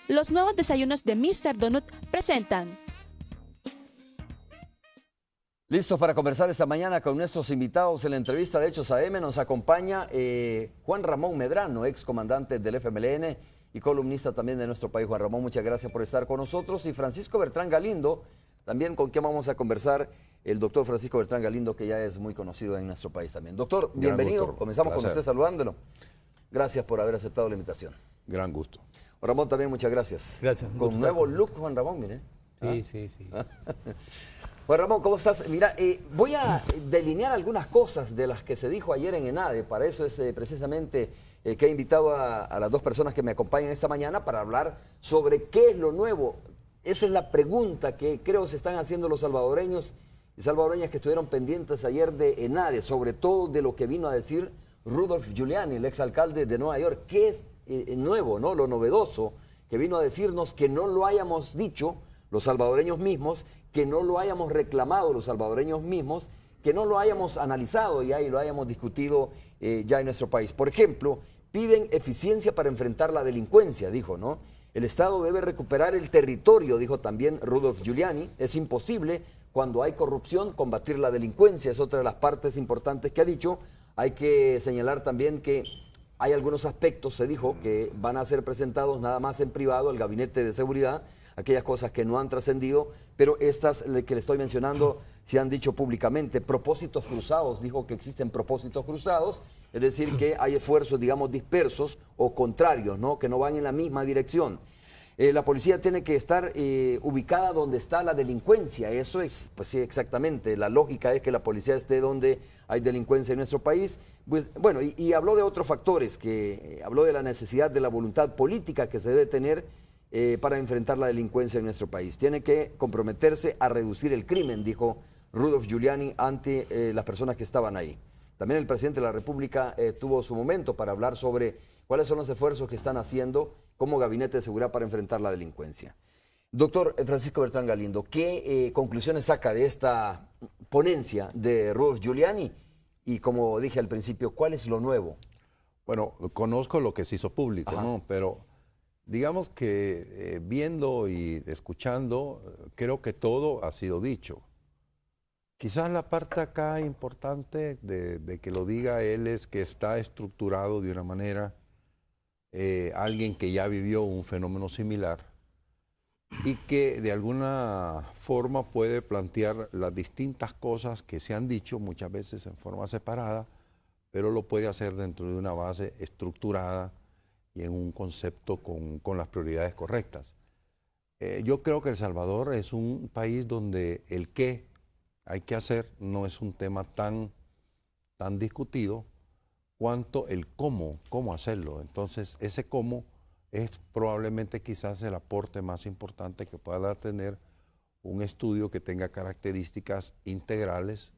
Los nuevos desayunos de Mr. Donut presentan. Listos para conversar esta mañana con nuestros invitados en la entrevista de Hechos AM. Nos acompaña Juan Ramón Medrano, ex comandante del FMLN y columnista también de Nuestro País. Juan Ramón, muchas gracias por estar con nosotros. Y Francisco Bertrán Galindo, también con quien vamos a conversar, el doctor Francisco Bertrán Galindo, que ya es muy conocido en nuestro país también. Doctor, bienvenido. Gusto. Comenzamos Placer. con usted saludándolo. Gracias por haber aceptado la invitación. Gran gusto. Juan Ramón, también muchas gracias. Gracias. Con nuevo look, Juan Ramón, mire. Sí. Juan Ramón, ¿cómo estás? Mira, voy a delinear algunas cosas de las que se dijo ayer en ENADE. Para eso es precisamente que he invitado a las dos personas que me acompañan esta mañana para hablar sobre qué es lo nuevo. Esa es la pregunta que creo se están haciendo los salvadoreños y salvadoreñas que estuvieron pendientes ayer de ENADE, sobre todo de lo que vino a decir Rudolph Giuliani, el exalcalde de Nueva York. ¿Qué es nuevo, no? Lo novedoso que vino a decirnos que no lo hayamos dicho los salvadoreños mismos, que no lo hayamos reclamado los salvadoreños mismos, que no lo hayamos analizado ya y lo hayamos discutido ya en nuestro país. Por ejemplo, piden eficiencia para enfrentar la delincuencia, dijo, ¿no? El Estado debe recuperar el territorio, dijo también Rudolph Giuliani. Es imposible cuando hay corrupción combatir la delincuencia, es otra de las partes importantes que ha dicho. Hay que señalar también que hay algunos aspectos, se dijo, que van a ser presentados nada más en privado al Gabinete de Seguridad, aquellas cosas que no han trascendido, pero estas que le estoy mencionando se han dicho públicamente. Propósitos cruzados, dijo que existen propósitos cruzados, es decir, que hay esfuerzos, digamos, dispersos o contrarios, ¿no? Que no van en la misma dirección. La policía tiene que estar ubicada donde está la delincuencia. Eso es, pues sí, exactamente. La lógica es que la policía esté donde hay delincuencia en nuestro país. Pues, bueno, y habló de otros factores, que habló de la necesidad de la voluntad política que se debe tener para enfrentar la delincuencia en nuestro país. Tiene que comprometerse a reducir el crimen, dijo Rudolph Giuliani ante las personas que estaban ahí. También el presidente de la República tuvo su momento para hablar sobre cuáles son los esfuerzos que están haciendo como Gabinete de Seguridad para enfrentar la delincuencia. Doctor Francisco Bertrán Galindo, ¿qué conclusiones saca de esta ponencia de Rudolph Giuliani? Y como dije al principio, ¿cuál es lo nuevo? Bueno, conozco lo que se hizo público, Ajá. ¿no? Pero digamos que viendo y escuchando, creo que todo ha sido dicho. Quizás la parte acá importante de que lo diga él es que está estructurado de una manera, alguien que ya vivió un fenómeno similar y que de alguna forma puede plantear las distintas cosas que se han dicho muchas veces en forma separada, pero lo puede hacer dentro de una base estructurada y en un concepto con las prioridades correctas. Yo creo que El Salvador es un país donde el qué hay que hacer no es un tema tan discutido cuanto el cómo hacerlo. Entonces, ese cómo es probablemente quizás el aporte más importante que pueda tener un estudio que tenga características integrales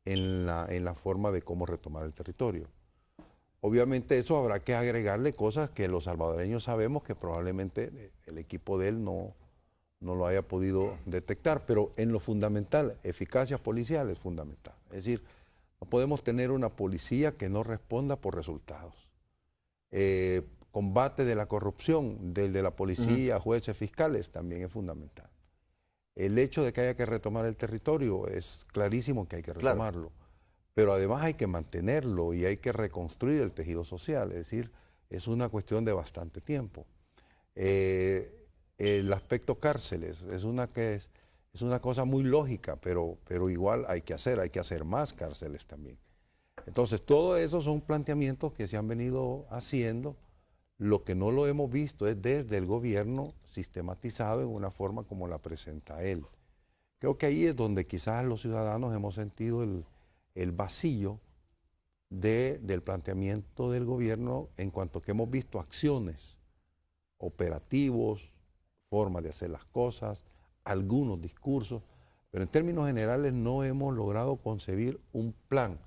en la forma de cómo retomar el territorio. Obviamente eso habrá que agregarle cosas que los salvadoreños sabemos que probablemente el equipo de él no lo haya podido detectar, pero en lo fundamental, eficacia policial es fundamental. Es decir, no podemos tener una policía que no responda por resultados. Combate de la corrupción, del de la policía, jueces, fiscales, también es fundamental. El hecho de que haya que retomar el territorio es clarísimo que hay que retomarlo. Claro. Pero además hay que mantenerlo y hay que reconstruir el tejido social, es decir, es una cuestión de bastante tiempo. El aspecto cárceles es una cosa muy lógica, pero igual hay que hacer más cárceles también. Entonces, todo eso son planteamientos que se han venido haciendo. Lo que no lo hemos visto es desde el gobierno sistematizado en una forma como la presenta él. Creo que ahí es donde quizás los ciudadanos hemos sentido el vacío del planteamiento del gobierno en cuanto que hemos visto acciones, operativos, formas de hacer las cosas, algunos discursos, pero en términos generales no hemos logrado concebir un plan.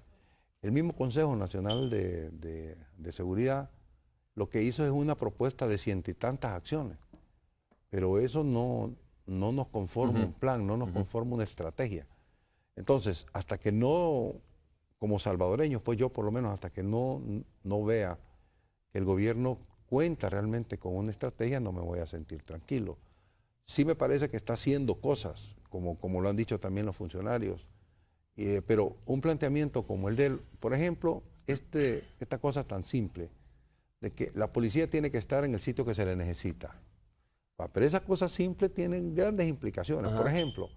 El mismo Consejo Nacional de Seguridad lo que hizo es una propuesta de 100 y tantas acciones, pero eso no nos conforma un plan, no nos conforma una estrategia. Entonces, hasta que no, como salvadoreños, pues yo por lo menos, hasta que no vea que el gobierno cuenta realmente con una estrategia, no me voy a sentir tranquilo. Sí me parece que está haciendo cosas, como lo han dicho también los funcionarios, pero un planteamiento como el de él, por ejemplo, esta cosa tan simple, de que la policía tiene que estar en el sitio que se le necesita. Pero esas cosas simples tienen grandes implicaciones. Ajá. Por ejemplo,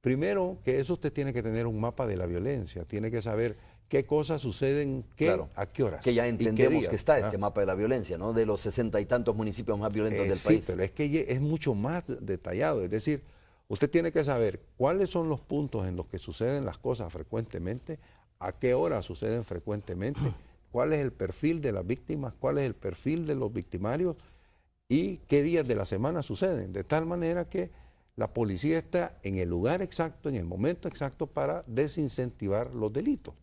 primero que eso usted tiene que tener un mapa de la violencia, tiene que saber qué cosas suceden, Claro. a qué horas. Que ya y qué entendemos días, que está ¿ah? este mapa de la violencia, ¿no? De los 60 y tantos municipios más violentos del Sí, país. pero es que es mucho más detallado. Es decir, usted tiene que saber cuáles son los puntos en los que suceden las cosas frecuentemente, a qué horas suceden frecuentemente, cuál es el perfil de las víctimas, cuál es el perfil de los victimarios y qué días de la semana suceden. De tal manera que la policía está en el lugar exacto, en el momento exacto para desincentivar los delitos.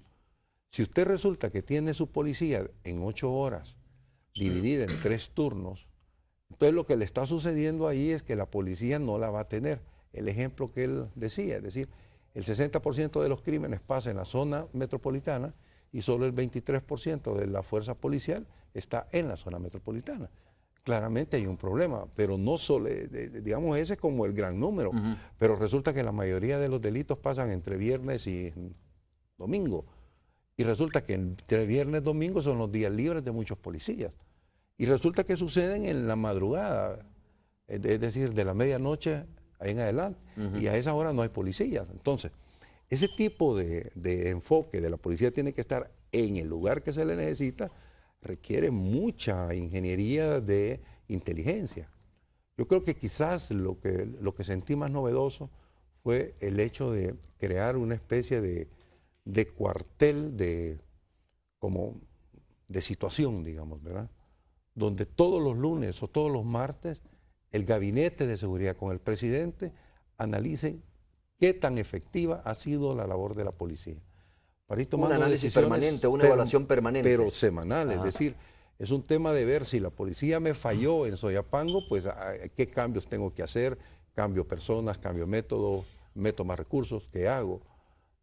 Si usted resulta que tiene su policía en 8 horas, dividida en 3 turnos, entonces lo que le está sucediendo ahí es que la policía no la va a tener. El ejemplo que él decía, es decir, el 60% de los crímenes pasa en la zona metropolitana y solo el 23% de la fuerza policial está en la zona metropolitana. Claramente hay un problema, pero no solo, digamos, ese es como el gran número, pero resulta que la mayoría de los delitos pasan entre viernes y domingo. Y resulta que entre viernes y domingo son los días libres de muchos policías. Y resulta que suceden en la madrugada, es decir, de la medianoche en adelante. Y a esa hora no hay policías. Entonces, ese tipo de enfoque de la policía tiene que estar en el lugar que se le necesita, requiere mucha ingeniería de inteligencia. Yo creo que quizás lo que sentí más novedoso fue el hecho de crear una especie de cuartel de situación, digamos, ¿verdad? Donde todos los lunes o todos los martes el gabinete de seguridad con el presidente analicen qué tan efectiva ha sido la labor de la policía. Para ir tomando un análisis decisiones, permanente, una evaluación permanente. pero semanal, Ajá. es decir, es un tema de ver si la policía me falló en Soyapango, pues qué cambios tengo que hacer, cambio personas, cambio método, meto más recursos, ¿qué hago?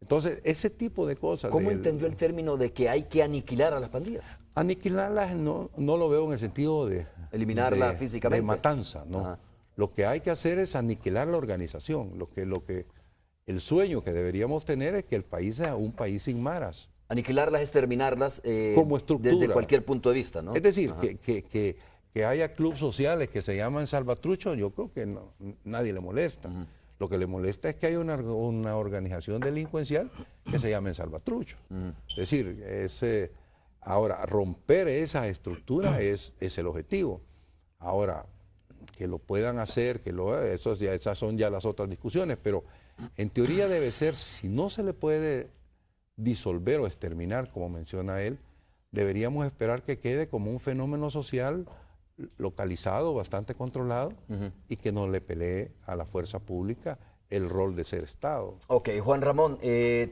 Entonces, ese tipo de cosas. ¿Cómo entendió el término de que hay que aniquilar a las pandillas? Aniquilarlas no lo veo en el sentido de eliminarla físicamente. De matanza, no. Ajá. Lo que hay que hacer es aniquilar la organización. El sueño que deberíamos tener es que el país sea un país sin maras. Aniquilarlas es terminarlas como estructura. desde cualquier punto de vista, ¿no? Es decir, que haya clubes sociales que se llaman salvatruchos, yo creo que nadie le molesta. Lo que le molesta es que haya una organización delincuencial que se llame salvatruchos. Es decir, ahora, romper esa estructura es el objetivo. Ahora, que lo puedan hacer, esas son ya las otras discusiones, pero en teoría debe ser, si no se le puede disolver o exterminar, como menciona él, deberíamos esperar que quede como un fenómeno social localizado, bastante controlado, y que no le pelee a la fuerza pública el rol de ser Estado. Ok, Juan Ramón,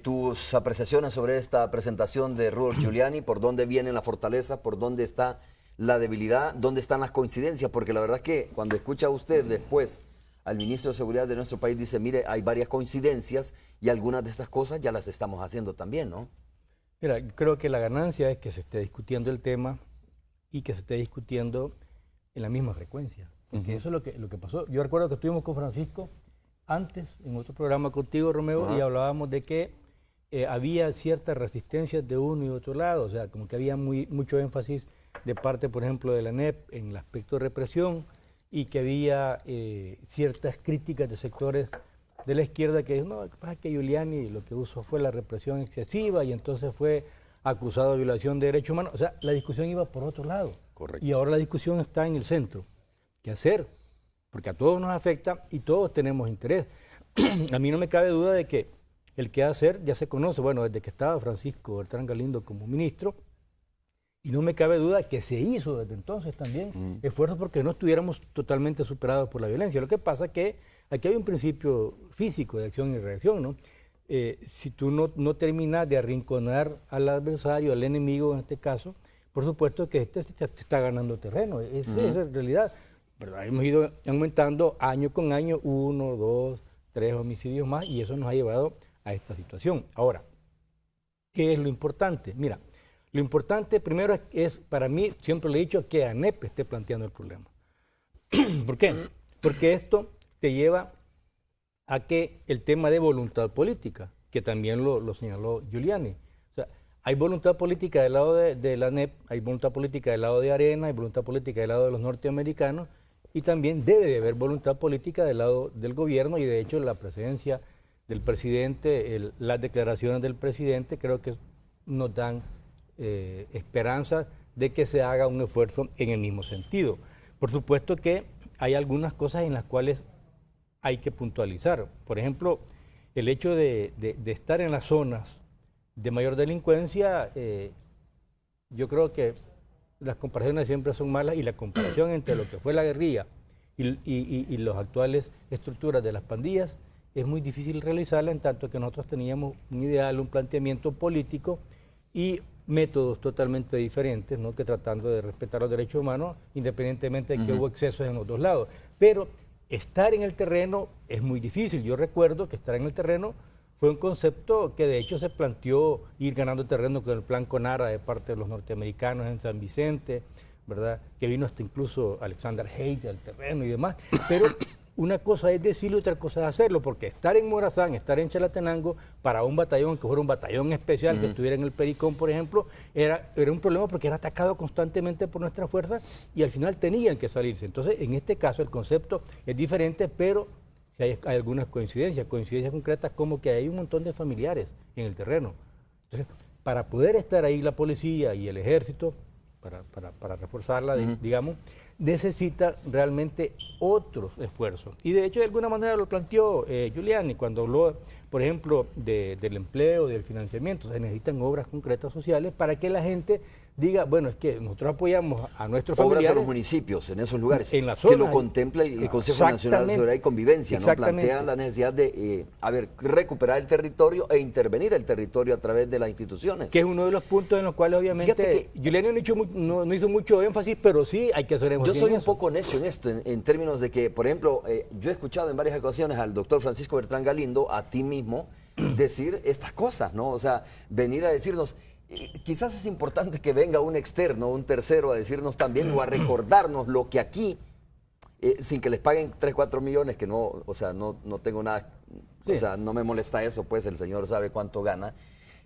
tus apreciaciones sobre esta presentación de Rudolph Giuliani, ¿por dónde viene la fortaleza? ¿Por dónde está la debilidad? ¿Dónde están las coincidencias? Porque la verdad es que cuando escucha usted después al ministro de Seguridad de nuestro país, dice, mire, hay varias coincidencias y algunas de estas cosas ya las estamos haciendo también, ¿no? Mira, creo que la ganancia es que se esté discutiendo el tema y que se esté discutiendo en la misma frecuencia. Porque eso es lo que pasó. Yo recuerdo que estuvimos con Francisco antes, en otro programa contigo, Romeo, y hablábamos de que había ciertas resistencias de uno y otro lado, o sea, como que había mucho énfasis de parte, por ejemplo, de la ANEP en el aspecto de represión y que había ciertas críticas de sectores de la izquierda que no, lo que pasa es que Giuliani lo que usó fue la represión excesiva y entonces fue acusado de violación de derechos humanos. O sea, la discusión iba por otro lado. Correcto. Y ahora la discusión está en el centro. ¿Qué hacer? Porque a todos nos afecta y todos tenemos interés. A mí no me cabe duda de que el qué hacer ya se conoce. Bueno, desde que estaba Francisco Bertrán Galindo como ministro, y no me cabe duda que se hizo desde entonces también esfuerzos porque no estuviéramos totalmente superados por la violencia. Lo que pasa es que aquí hay un principio físico de acción y reacción, ¿no? Si tú no terminas de arrinconar al adversario, al enemigo en este caso, por supuesto que te está ganando terreno. Esa es la realidad. ¿Verdad? Hemos ido aumentando año con año 1, 2, 3 homicidios más y eso nos ha llevado a esta situación. Ahora, ¿qué es lo importante? Mira, Lo importante primero es, para mí, siempre le he dicho, que ANEP esté planteando el problema. ¿Por qué? Porque esto te lleva a que el tema de voluntad política, que también lo señaló Giuliani. O sea, hay voluntad política del lado de la ANEP, hay voluntad política del lado de Arena, hay voluntad política del lado de los norteamericanos, y también debe de haber voluntad política del lado del gobierno, y de hecho la presencia del presidente, las declaraciones del presidente creo que nos dan esperanza de que se haga un esfuerzo en el mismo sentido. Por supuesto que hay algunas cosas en las cuales hay que puntualizar. Por ejemplo, el hecho de estar en las zonas de mayor delincuencia, yo creo que las comparaciones siempre son malas, y la comparación entre lo que fue la guerrilla y las actuales estructuras de las pandillas es muy difícil realizarla, en tanto que nosotros teníamos un ideal, un planteamiento político y métodos totalmente diferentes, ¿no?, que tratando de respetar los derechos humanos, independientemente de que hubo excesos en los dos lados. Pero estar en el terreno es muy difícil. Yo recuerdo que estar en el terreno fue un concepto que de hecho se planteó ir ganando terreno con el plan Conara de parte de los norteamericanos en San Vicente, ¿verdad? Que vino hasta incluso Alexander Haig al terreno y demás. Pero una cosa es decirlo y otra cosa es hacerlo, porque estar en Morazán, estar en Chalatenango, para un batallón que fuera un batallón especial que estuviera en el Pericón, por ejemplo, era un problema porque era atacado constantemente por nuestras fuerzas y al final tenían que salirse. Entonces, en este caso el concepto es diferente, pero hay algunas coincidencias concretas, como que hay un montón de familiares en el terreno. Entonces, para poder estar ahí la policía y el ejército, para reforzarla, digamos, necesita realmente otros esfuerzos. Y de hecho, de alguna manera lo planteó Giuliani cuando habló, por ejemplo, del empleo, del financiamiento. Se necesitan obras concretas sociales para que la gente diga, bueno, es que nosotros apoyamos a nuestros familiares. Obras a los municipios, en esos lugares, en la zona, que lo contempla el Consejo Nacional de Seguridad y Convivencia, ¿no? Plantea la necesidad de, recuperar el territorio e intervenir el territorio a través de las instituciones. Que es uno de los puntos en los cuales obviamente Giuliani no hizo mucho énfasis, pero sí hay que hacer énfasis. Yo soy un poco necio en esto, en términos de que, por ejemplo, yo he escuchado en varias ocasiones al doctor Francisco Bertrán Galindo, a ti mismo, decir estas cosas, ¿no? O sea, venir a decirnos, quizás es importante que venga un externo, un tercero, a decirnos también o a recordarnos lo que aquí, sin que les paguen 3, 4 millones, que no, o sea, no tengo nada, o sea, no me molesta eso, pues el señor sabe cuánto gana.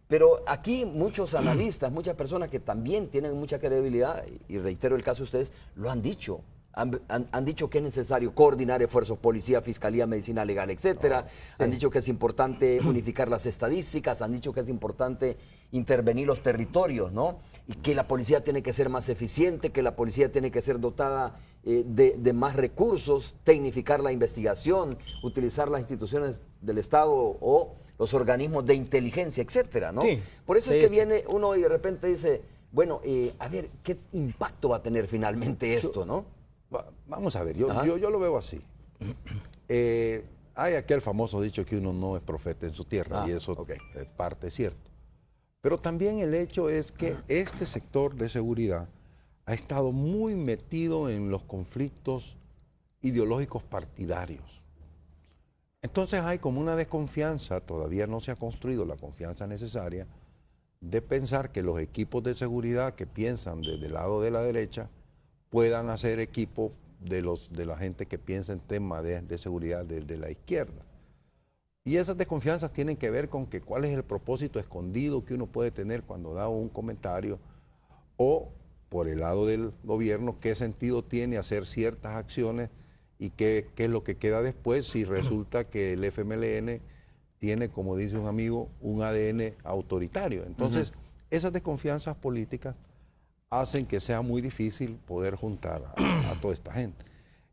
Pero aquí muchos analistas, muchas personas que también tienen mucha credibilidad, y reitero el caso de ustedes, lo han dicho. Han dicho que es necesario coordinar esfuerzos, policía, fiscalía, medicina legal, etcétera. Han dicho que es importante unificar las estadísticas, han dicho que es importante intervenir los territorios, ¿no? Y que la policía tiene que ser más eficiente, que la policía tiene que ser dotada de más recursos, tecnificar la investigación, utilizar las instituciones del Estado o los organismos de inteligencia, etcétera, ¿no? Sí, por eso es que viene uno y de repente dice, bueno, a ver, ¿qué impacto va a tener finalmente esto, no? Vamos a ver, yo lo veo así. Hay aquel famoso dicho que uno no es profeta en su tierra, y eso es parte cierto. Pero también el hecho es que este sector de seguridad ha estado muy metido en los conflictos ideológicos partidarios. Entonces hay como una desconfianza, todavía no se ha construido la confianza necesaria, de pensar que los equipos de seguridad que piensan desde el lado de la derecha puedan hacer equipo de la gente que piensa en temas de seguridad desde la izquierda. Y esas desconfianzas tienen que ver con que cuál es el propósito escondido que uno puede tener cuando da un comentario, o por el lado del gobierno, qué sentido tiene hacer ciertas acciones y qué es lo que queda después si resulta que el FMLN tiene, como dice un amigo, un ADN autoritario. Entonces, esas desconfianzas políticas hacen que sea muy difícil poder juntar a toda esta gente.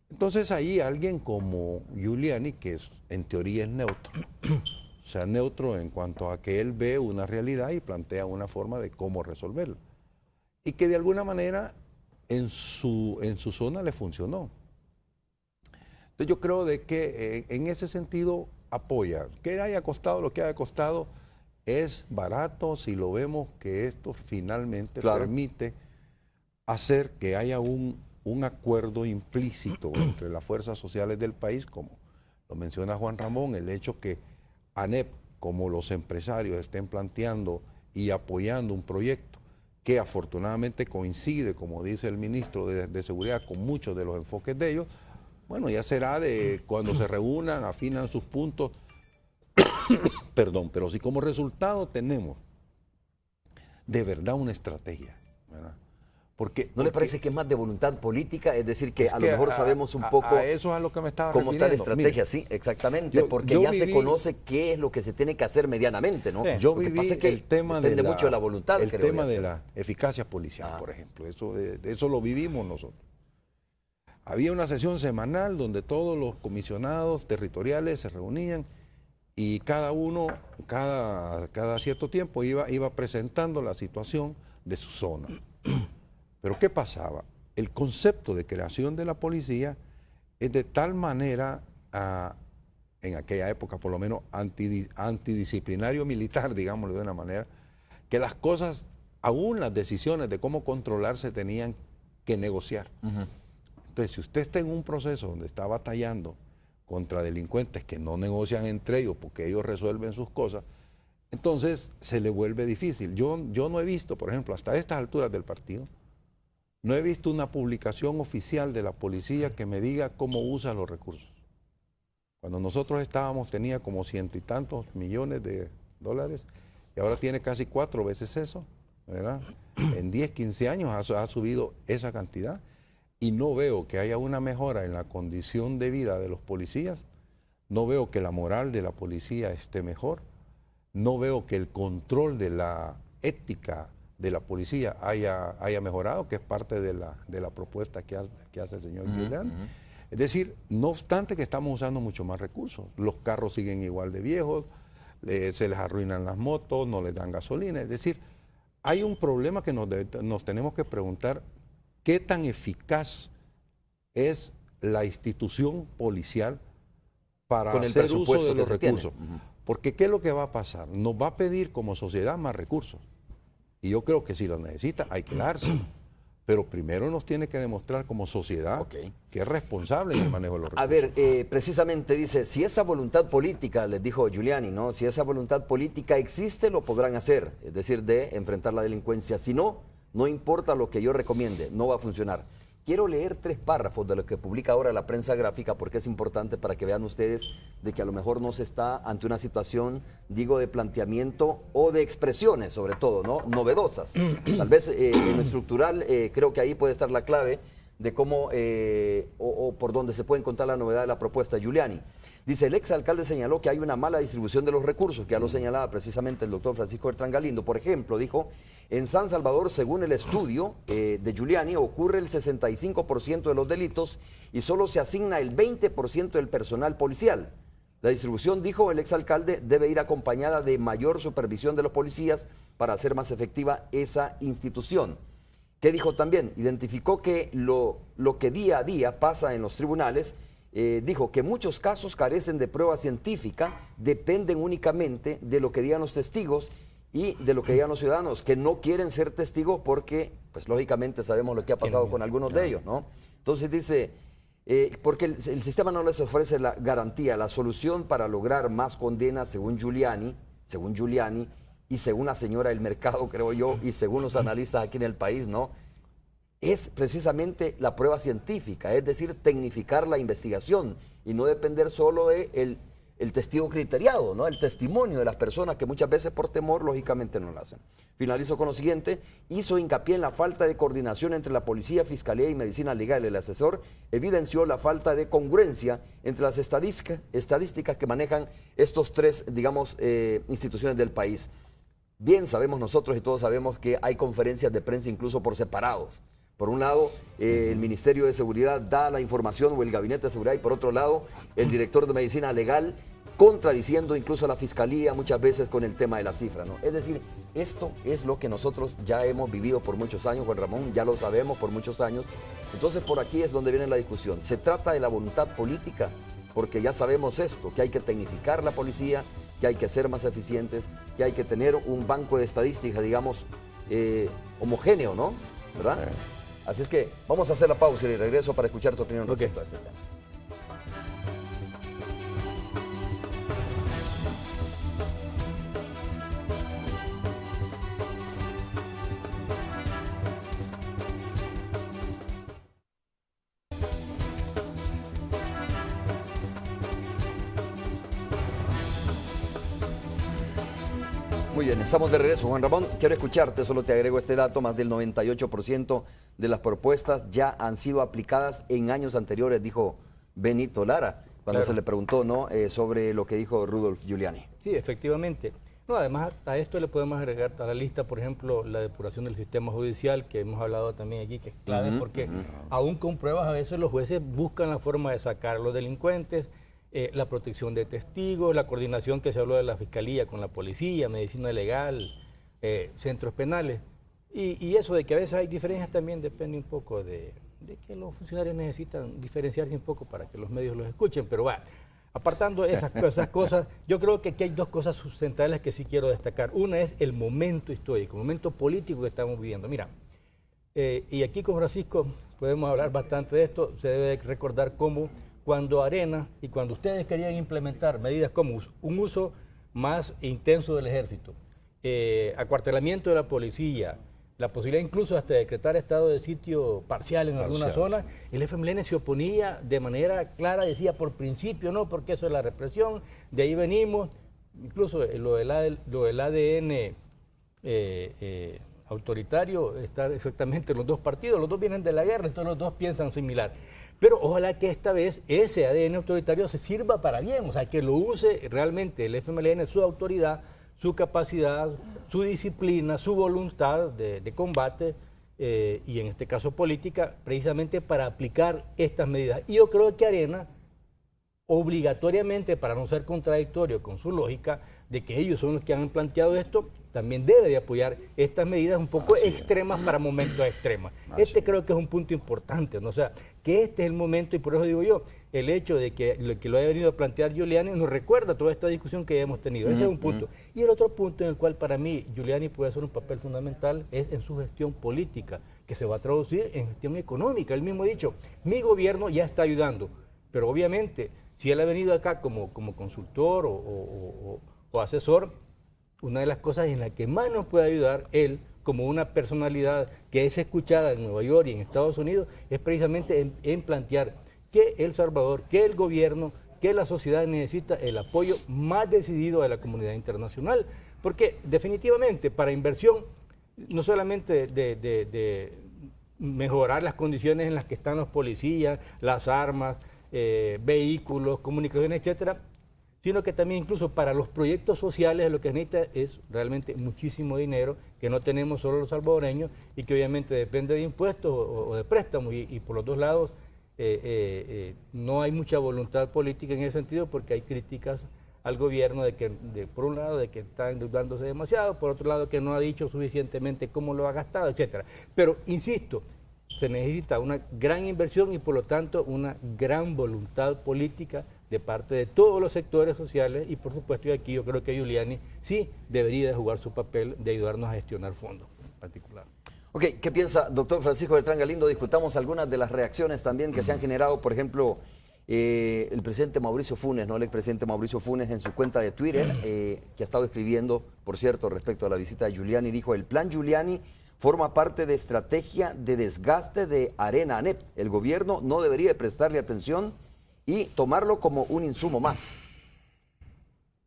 Entonces ahí alguien como Giuliani, que en teoría es neutro, o sea, neutro en cuanto a que él ve una realidad y plantea una forma de cómo resolverla, y que de alguna manera en su zona le funcionó. Entonces yo creo de que en ese sentido apoya. Que haya costado lo que haya costado, es barato si lo vemos que esto finalmente permite hacer que haya un acuerdo implícito entre las fuerzas sociales del país, como lo menciona Juan Ramón, el hecho que ANEP, como los empresarios, estén planteando y apoyando un proyecto que afortunadamente coincide, como dice el ministro de Seguridad, con muchos de los enfoques de ellos. Bueno, ya será de cuando se reúnan, afinan sus puntos, perdón, pero si como resultado tenemos de verdad una estrategia, ¿verdad? ¿No le parece que es más de voluntad política? Es decir, que a lo mejor sabemos un poco a eso es a lo que me estaba cómo está la refiriendo. estrategia, Mira, sí, exactamente, porque ya se conoce qué es lo que se tiene que hacer medianamente, ¿no? Sí. Yo Lo que viví pasa es que el tema depende mucho de la voluntad, el creo, tema de de hacer. la eficacia policial, por ejemplo. Eso lo vivimos nosotros. Había una sesión semanal donde todos los comisionados territoriales se reunían y cada uno, cada cierto tiempo iba presentando la situación de su zona. Pero ¿qué pasaba? El concepto de creación de la policía es de tal manera, en aquella época por lo menos, antidisciplinario militar, digámoslo de una manera, que las cosas, aún las decisiones de cómo controlarse tenían que negociar. Entonces, si usted está en un proceso donde está batallando contra delincuentes que no negocian entre ellos porque ellos resuelven sus cosas, entonces se le vuelve difícil. Yo no he visto, por ejemplo, hasta estas alturas del partido, no he visto una publicación oficial de la policía que me diga cómo usa los recursos. Cuando nosotros estábamos tenía como 100 y tantos millones de dólares y ahora tiene casi 4 veces eso, ¿verdad? En 10, 15 años ha subido esa cantidad y no veo que haya una mejora en la condición de vida de los policías, no veo que la moral de la policía esté mejor, no veo que el control de la ética de la policía haya mejorado, que es parte de la propuesta que hace el señor Giuliani. Es decir, no obstante que estamos usando mucho más recursos, los carros siguen igual de viejos, se les arruinan las motos, no les dan gasolina, es decir, hay un problema que nos tenemos que preguntar, ¿qué tan eficaz es la institución policial para con el hacer uso presupuesto de los que se tiene? recursos? Porque ¿qué es lo que va a pasar? Nos va a pedir como sociedad más recursos. Y yo creo que si los necesita, hay que dárselo. Pero primero nos tiene que demostrar como sociedad que es responsable en el manejo de los recursos. A ver, precisamente dice, si esa voluntad política, les dijo Giuliani, ¿no? Si esa voluntad política existe, lo podrán hacer, es decir, de enfrentar la delincuencia. Si no, no importa lo que yo recomiende, no va a funcionar. Quiero leer 3 párrafos de lo que publica ahora la prensa gráfica porque es importante para que vean ustedes de que a lo mejor no se está ante una situación, digo, de planteamiento o de expresiones, sobre todo, ¿no? Novedosas. Tal vez en lo estructural creo que ahí puede estar la clave de cómo o por donde se puede encontrar la novedad de la propuesta de Giuliani. Dice, el exalcalde señaló que hay una mala distribución de los recursos, que ya lo señalaba precisamente el doctor Francisco Bertrán Galindo. Por ejemplo, dijo, en San Salvador, según el estudio de Giuliani, ocurre el 65% de los delitos y solo se asigna el 20% del personal policial. La distribución, dijo el exalcalde, debe ir acompañada de mayor supervisión de los policías para hacer más efectiva esa institución. ¿Qué dijo también? Identificó que lo que día a día pasa en los tribunales, dijo que muchos casos carecen de prueba científica, dependen únicamente de lo que digan los testigos y de lo que digan los ciudadanos, que no quieren ser testigos porque, pues lógicamente sabemos lo que ha pasado con algunos de ellos, ¿no? Entonces dice, porque el sistema no les ofrece la garantía, la solución para lograr más condenas según Giuliani, y según la señora del mercado, creo yo, y según los analistas aquí en el país, ¿no? Es precisamente la prueba científica, es decir, tecnificar la investigación y no depender solo de el testigo criteriado, ¿no? El testimonio de las personas que muchas veces por temor lógicamente no lo hacen. Finalizo con lo siguiente, hizo hincapié en la falta de coordinación entre la policía, fiscalía y medicina legal. El asesor evidenció la falta de congruencia entre las estadísticas que manejan estos 3, digamos, instituciones del país. Bien sabemos nosotros y todos sabemos que hay conferencias de prensa incluso por separados. Por un lado, el Ministerio de Seguridad da la información o el Gabinete de Seguridad y por otro lado, el director de Medicina Legal contradiciendo incluso a la Fiscalía muchas veces con el tema de la cifra, ¿no? Es decir, esto es lo que nosotros ya hemos vivido por muchos años, Juan Ramón, ya lo sabemos por muchos años. Entonces por aquí es donde viene la discusión. Se trata de la voluntad política, porque ya sabemos esto, que hay que tecnificar la policía, que hay que ser más eficientes, que hay que tener un banco de estadísticas, digamos, homogéneo, ¿no? ¿Verdad? Así es que vamos a hacer la pausa y regreso para escuchar tu opinión respecto a este tema. Muy bien, estamos de regreso. Juan Ramón, quiero escucharte, solo te agrego este dato, más del 98% de las propuestas ya han sido aplicadas en años anteriores, dijo Benito Lara, cuando se le preguntó, ¿no?, sobre lo que dijo Rudolf Giuliani. Sí, efectivamente. No, además, a esto le podemos agregar a la lista, por ejemplo, la depuración del sistema judicial, que hemos hablado también aquí, que es clave, porque aún con pruebas a veces los jueces buscan la forma de sacar a los delincuentes, la protección de testigos, la coordinación que se habló de la Fiscalía con la policía, medicina legal, centros penales. Y eso de que a veces hay diferencias también depende un poco de que los funcionarios necesitan diferenciarse un poco para que los medios los escuchen, pero va. Apartando esas cosas, yo creo que aquí hay dos cosas centrales que sí quiero destacar. Una es el momento histórico, el momento político que estamos viviendo. Mira, y aquí con Francisco podemos hablar bastante de esto, se debe recordar cómo cuando Arena y cuando ustedes querían implementar medidas como un uso más intenso del ejército, acuartelamiento de la policía, la posibilidad incluso hasta de decretar estado de sitio parcial en alguna zona, el FMLN se oponía de manera clara, decía por principio no, porque eso es la represión, de ahí venimos, incluso lo del ADN autoritario está exactamente en los dos partidos, los dos vienen de la guerra, entonces los dos piensan similar. Pero ojalá que esta vez ese ADN autoritario se sirva para bien, o sea, que lo use realmente el FMLN, su autoridad, su capacidad, su disciplina, su voluntad de combate y en este caso política, precisamente para aplicar estas medidas. Y yo creo que Arena, obligatoriamente, para no ser contradictorio con su lógica, de que ellos son los que han planteado esto, también debe de apoyar estas medidas un poco extremas para momentos extremos. Creo que es un punto importante, ¿no? O sea, que este es el momento, y por eso digo yo, el hecho de que lo haya venido a plantear Giuliani nos recuerda toda esta discusión que ya hemos tenido. Ese es un punto. Y el otro punto en el cual para mí Giuliani puede hacer un papel fundamental es en su gestión política, que se va a traducir en gestión económica. Él mismo ha dicho, mi gobierno ya está ayudando, pero obviamente, si él ha venido acá como consultor o asesor, una de las cosas en las que más nos puede ayudar él, como una personalidad que es escuchada en Nueva York y en Estados Unidos, es precisamente en plantear que El Salvador, que el gobierno, que la sociedad necesita el apoyo más decidido de la comunidad internacional, porque definitivamente para inversión, no solamente de mejorar las condiciones en las que están los policías, las armas, vehículos, comunicaciones, etcétera, sino que también incluso para los proyectos sociales lo que necesita es realmente muchísimo dinero que no tenemos solo los salvadoreños y que obviamente depende de impuestos o de préstamos y por los dos lados no hay mucha voluntad política en ese sentido porque hay críticas al gobierno por un lado de que está endeudándose demasiado, por otro lado que no ha dicho suficientemente cómo lo ha gastado, etcétera. Pero insisto, se necesita una gran inversión y por lo tanto una gran voluntad política de parte de todos los sectores sociales y por supuesto aquí yo creo que Giuliani sí debería de jugar su papel de ayudarnos a gestionar fondos en particular. Ok, ¿qué piensa, doctor Francisco Beltrán Galindo? Discutamos algunas de las reacciones también que se han generado, por ejemplo, el presidente Mauricio Funes, ¿no? El expresidente Mauricio Funes en su cuenta de Twitter, que ha estado escribiendo, por cierto, respecto a la visita de Giuliani, dijo, el plan Giuliani forma parte de estrategia de desgaste de Arena ANEP. El gobierno no debería prestarle atención y tomarlo como un insumo más.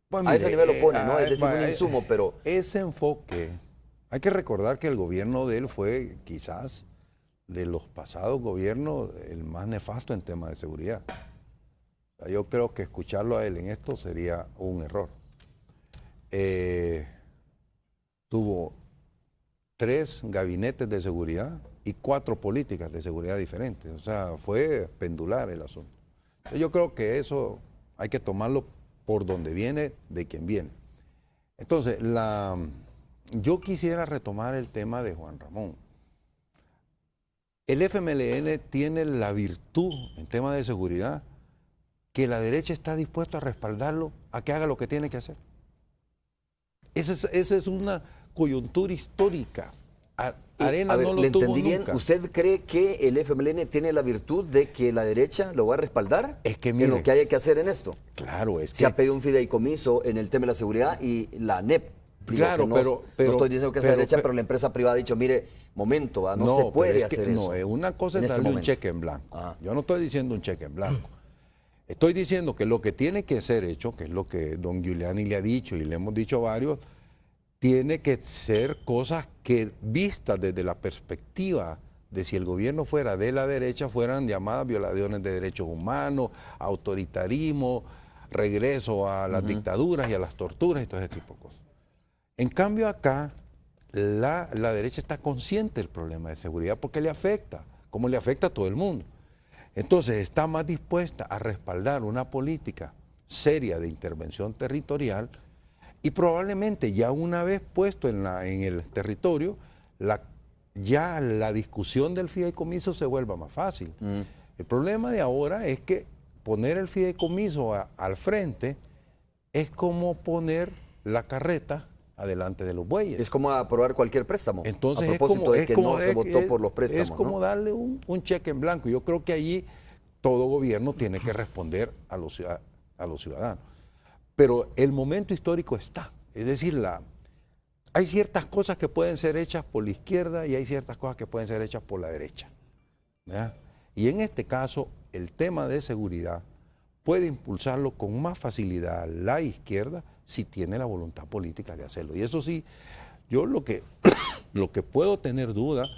Pues a mire, ese nivel lo pone, ¿no? Es decir, un insumo, pero... Ese enfoque, hay que recordar que el gobierno de él fue quizás de los pasados gobiernos el más nefasto en temas de seguridad. O sea, yo creo que escucharlo a él en esto sería un error. Tuvo 3 gabinetes de seguridad y 4 políticas de seguridad diferentes. O sea, fue pendular el asunto. Yo creo que eso hay que tomarlo por donde viene, de quien viene. Entonces, yo quisiera retomar el tema de Juan Ramón. El FMLN tiene la virtud en tema de seguridad que la derecha está dispuesta a respaldarlo a que haga lo que tiene que hacer. Esa es una coyuntura histórica. Arena no lo tuvo nunca. ¿Usted cree que el FMLN tiene la virtud de que la derecha lo va a respaldar mire, en lo que haya que hacer en esto? Claro, es que... Se ha pedido un fideicomiso en el tema de la seguridad y la ANEP. Claro, no, pero... No estoy diciendo que es derecha, pero la empresa privada ha dicho, mire, momento, no se puede hacer eso. No, una cosa es darle un cheque en blanco. Ajá. Yo no estoy diciendo un cheque en blanco. Estoy diciendo que lo que tiene que ser hecho, que es lo que don Giuliani le ha dicho y le hemos dicho varios, tiene que ser cosas que vistas desde la perspectiva de si el gobierno fuera de la derecha, fueran llamadas violaciones de derechos humanos, autoritarismo, regreso a las dictaduras y a las torturas y todo ese tipo de cosas. En cambio acá, la derecha está consciente del problema de seguridad porque le afecta, como le afecta a todo el mundo. Entonces está más dispuesta a respaldar una política seria de intervención territorial y probablemente ya una vez puesto en el territorio, ya la discusión del fideicomiso se vuelva más fácil. El problema de ahora es que poner el fideicomiso al frente es como poner la carreta adelante de los bueyes. Es como aprobar cualquier préstamo. Entonces, a propósito de que no se votó por los préstamos. Es como darle un cheque en blanco. Yo creo que allí todo gobierno tiene que responder a los ciudadanos. Pero el momento histórico está. Es decir, hay ciertas cosas que pueden ser hechas por la izquierda y hay ciertas cosas que pueden ser hechas por la derecha. ¿Ya? Y en este caso, el tema de seguridad puede impulsarlo con más facilidad la izquierda si tiene la voluntad política de hacerlo. Y eso sí, yo lo que puedo tener duda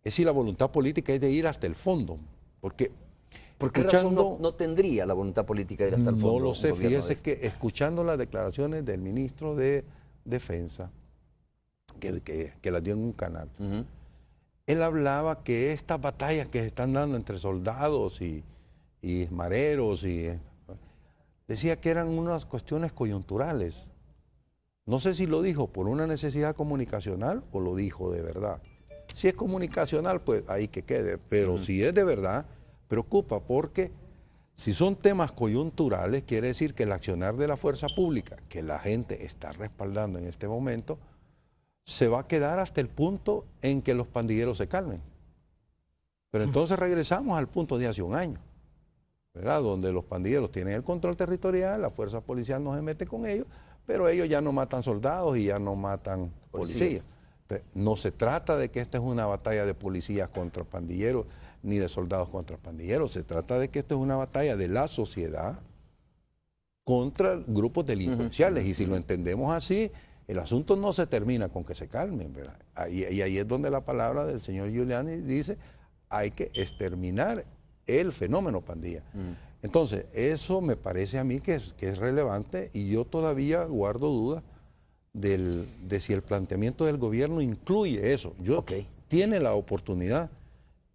es si la voluntad política es de ir hasta el fondo. Porque ¿por qué razón no tendría la voluntad política de ir hasta el fondo? No lo sé, fíjese que escuchando las declaraciones del ministro de Defensa, que las dio en un canal, él hablaba que estas batallas que se están dando entre soldados y mareros, decía que eran unas cuestiones coyunturales. No sé si lo dijo por una necesidad comunicacional o lo dijo de verdad. Si es comunicacional, pues ahí que quede, pero si es de verdad, preocupa porque si son temas coyunturales, quiere decir que el accionar de la fuerza pública, que la gente está respaldando en este momento, se va a quedar hasta el punto en que los pandilleros se calmen. Pero entonces regresamos al punto de hace un año, ¿verdad? Donde los pandilleros tienen el control territorial, la fuerza policial no se mete con ellos, pero ellos ya no matan soldados y ya no matan policías. Entonces, no se trata de que esta es una batalla de policías contra pandilleros, ni de soldados contra pandilleros, se trata de que esta es una batalla de la sociedad contra grupos delincuenciales, y si lo entendemos así, el asunto no se termina con que se calmen, ¿verdad? Y ahí es donde la palabra del señor Giuliani dice, hay que exterminar el fenómeno pandilla. Entonces, eso me parece a mí que es relevante y yo todavía guardo dudas de si el planteamiento del gobierno incluye eso. Tiene la oportunidad,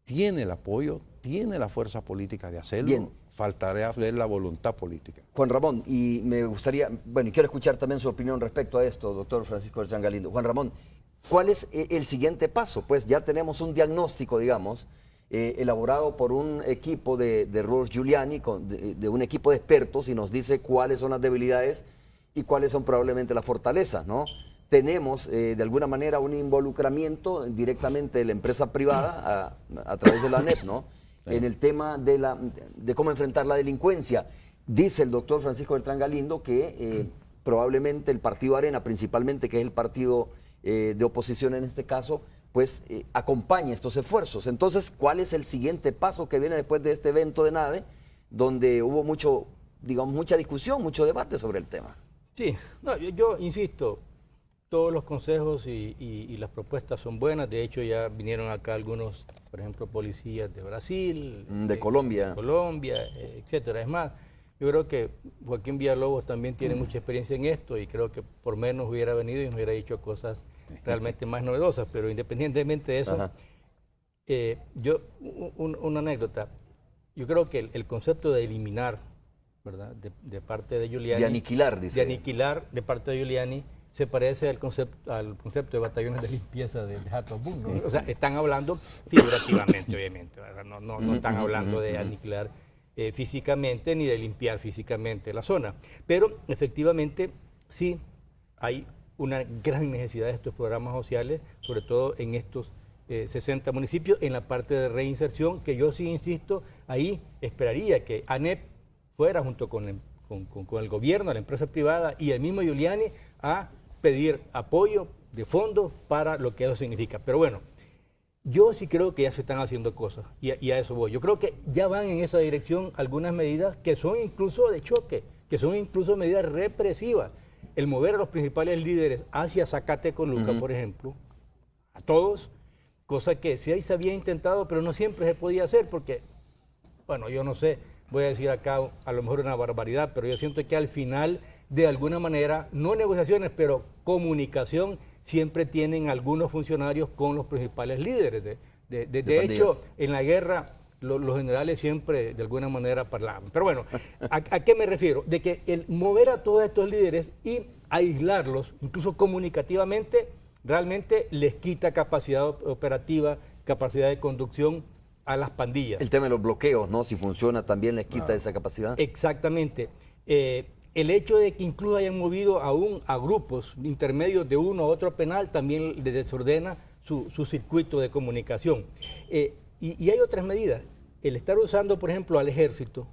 tiene el apoyo, tiene la fuerza política de hacerlo. Bien. Faltará ver la voluntad política. Juan Ramón, y me gustaría, y quiero escuchar también su opinión respecto a esto, doctor Francisco Bertrán Galindo. Juan Ramón, ¿cuál es el siguiente paso? Pues ya tenemos un diagnóstico, digamos, elaborado por un equipo de Rudolph Giuliani, de un equipo de expertos, y nos dice cuáles son las debilidades y cuáles son probablemente las fortalezas, ¿no? Tenemos de alguna manera un involucramiento directamente de la empresa privada a través de la ANEP, ¿no? En el tema de cómo enfrentar la delincuencia. Dice el doctor Francisco Bertrán Galindo que probablemente el partido Arena, principalmente, que es el partido de oposición en este caso, pues acompañe estos esfuerzos. Entonces, ¿cuál es el siguiente paso que viene después de este evento de NADE, donde hubo mucha discusión, mucho debate sobre el tema? Sí, no, yo insisto, todos los consejos y las propuestas son buenas. De hecho, ya vinieron acá algunos, por ejemplo, policías de Brasil, de Colombia, etcétera. Es más, yo creo que Joaquín Villalobos también tiene mucha experiencia en esto y creo que por menos hubiera venido y nos hubiera dicho cosas realmente más novedosas. Pero independientemente de eso, una anécdota. Yo creo que el concepto de eliminar, ¿verdad?, de parte de Giuliani, de aniquilar, dice. De aniquilar de parte de Giuliani, se parece al concepto de batallones de limpieza de Hatton, ¿no? O sea, están hablando figurativamente, obviamente, ¿verdad? No están hablando de aniquilar físicamente ni de limpiar físicamente la zona. Pero efectivamente sí hay una gran necesidad de estos programas sociales, sobre todo en estos 60 municipios, en la parte de reinserción, que yo sí insisto, ahí esperaría que ANEP fuera junto con el gobierno, la empresa privada y el mismo Giuliani a pedir apoyo de fondos para lo que eso significa. Pero bueno, yo sí creo que ya se están haciendo cosas y a eso voy. Yo creo que ya van en esa dirección algunas medidas que son incluso de choque, que son incluso medidas represivas. el mover a los principales líderes hacia Zacatecoluca, por ejemplo, a todos, cosa que sí ahí se había intentado, pero no siempre se podía hacer, porque, bueno, yo no sé, voy a decir acá a lo mejor una barbaridad, pero yo siento que al final, de alguna manera, no negociaciones, pero comunicación, siempre tienen algunos funcionarios con los principales líderes. De hecho, en la guerra, los generales siempre de alguna manera parlaban. Pero bueno, ¿a qué me refiero? De que el mover a todos estos líderes y aislarlos, incluso comunicativamente, realmente les quita capacidad operativa, capacidad de conducción a las pandillas. El tema de los bloqueos, ¿no? Si funciona, también les quita esa capacidad. Exactamente. El hecho de que incluso hayan movido aún a grupos intermedios de uno a otro penal también le desordena su circuito de comunicación. Y hay otras medidas. El estar usando, por ejemplo, al ejército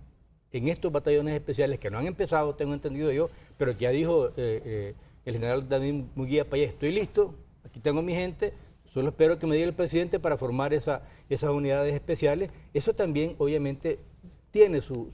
en estos batallones especiales que no han empezado, tengo entendido yo, pero que ya dijo el general David Munguía Payés, estoy listo, aquí tengo mi gente, solo espero que me diga el presidente para formar esas unidades especiales. Eso también, obviamente, tiene su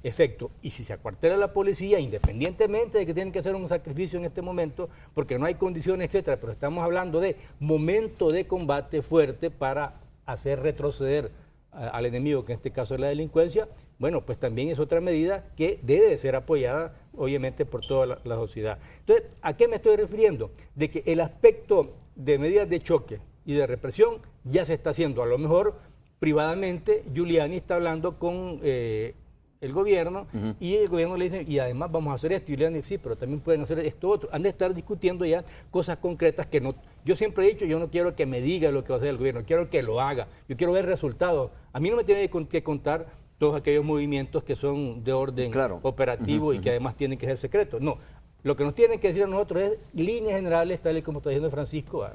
efecto. Y si se acuartela la policía, independientemente de que tienen que hacer un sacrificio en este momento, porque no hay condiciones, etcétera, pero estamos hablando de momento de combate fuerte para hacer retroceder al enemigo, que en este caso es la delincuencia, bueno, pues también es otra medida que debe de ser apoyada, obviamente, por toda la sociedad. Entonces, ¿a qué me estoy refiriendo? De que el aspecto de medidas de choque y de represión ya se está haciendo. A lo mejor, privadamente, Giuliani está hablando con el gobierno y el gobierno le dice, y además vamos a hacer esto. Y Giuliani dice, sí, pero también pueden hacer esto otro. Han de estar discutiendo ya cosas concretas que no... Yo siempre he dicho, yo no quiero que me diga lo que va a hacer el gobierno, quiero que lo haga. Yo quiero ver resultados. A mí no me tiene que contar todos aquellos movimientos que son de orden operativo y que además tienen que ser secretos. No, lo que nos tienen que decir a nosotros es líneas generales, tal y como está diciendo Francisco,